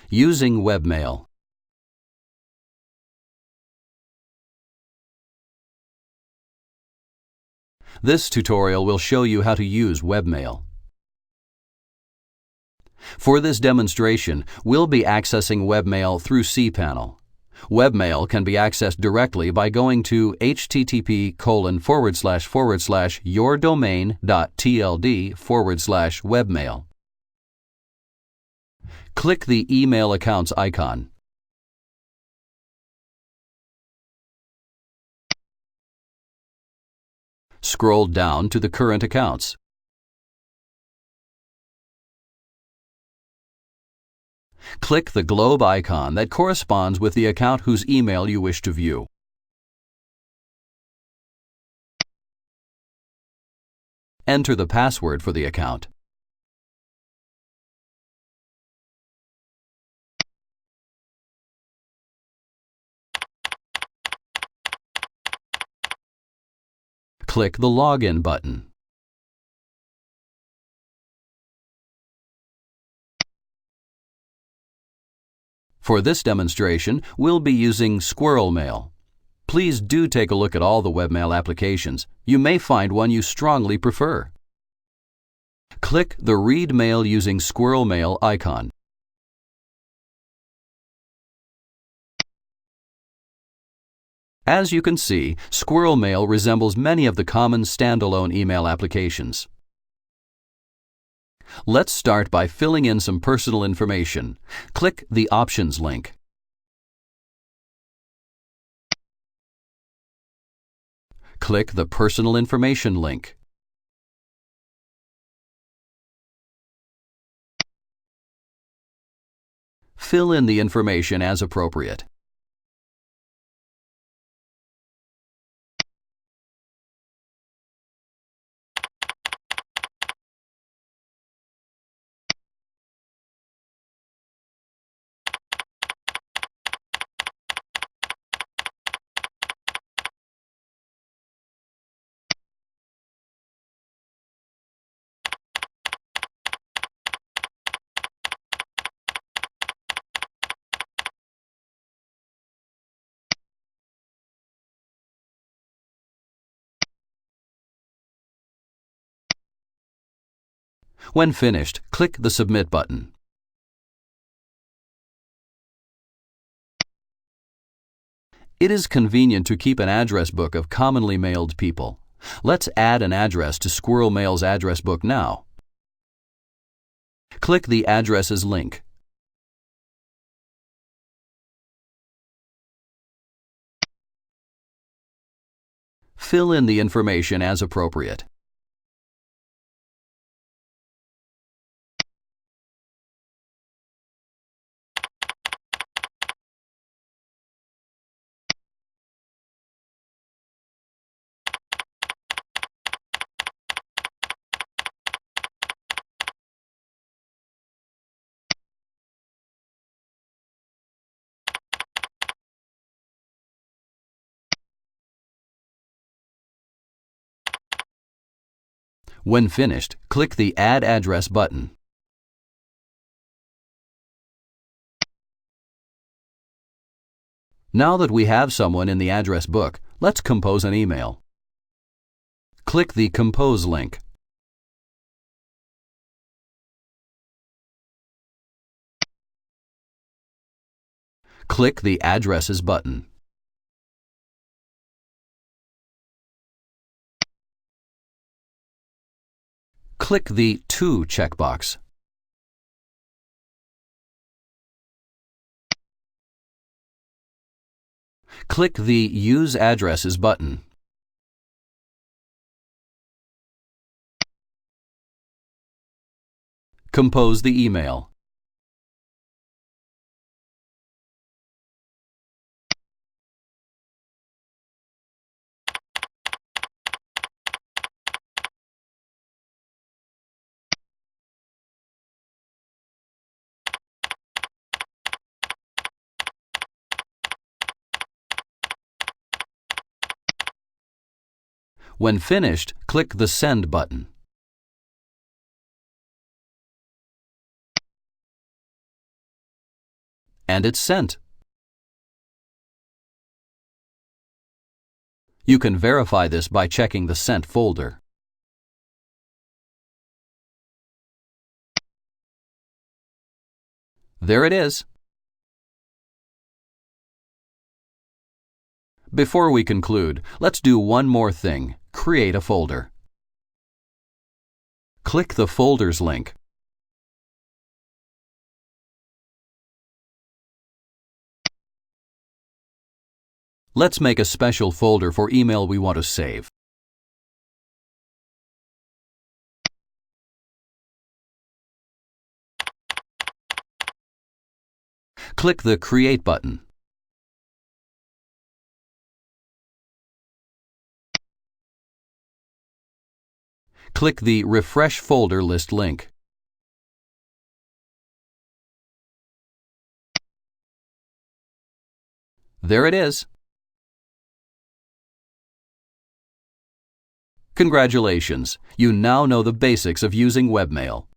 Using Webmail. This tutorial will show you how to use Webmail. For this demonstration, we'll be accessing Webmail through cPanel. Webmail can be accessed directly by going to http://yourdomain.tld/webmail. Click the Email Accounts icon. Scroll down to the current accounts. Click the globe icon that corresponds with the account whose email you wish to view. Enter the password for the account. Click the Login button. For this demonstration, we'll be using Squirrel Mail. Please do take a look at all the Webmail applications. You may find one you strongly prefer. Click the Read Mail using Squirrel Mail icon. As you can see, Squirrel Mail resembles many of the common standalone email applications. Let's start by filling in some personal information. Click the Options link. Click the Personal Information link. Fill in the information as appropriate. When finished, click the Submit button. It is convenient to keep an address book of commonly mailed people. Let's add an address to Squirrel Mail's address book now. Click the Addresses link. Fill in the information as appropriate. When finished, click the Add Address button. Now that we have someone in the address book, let's compose an email. Click the Compose link. Click the Addresses button. Click the To checkbox. Click the Use Addresses button. Compose the email. When finished, click the Send button. and it's sent. You can verify this by checking the Sent folder. There it is. Before we conclude, let's do one more thing. Create a folder. Click the Folders link. Let's make a special folder for email we want to save. Click the Create button. Click the Refresh Folder List link. There it is. Congratulations! You now know the basics of using Webmail.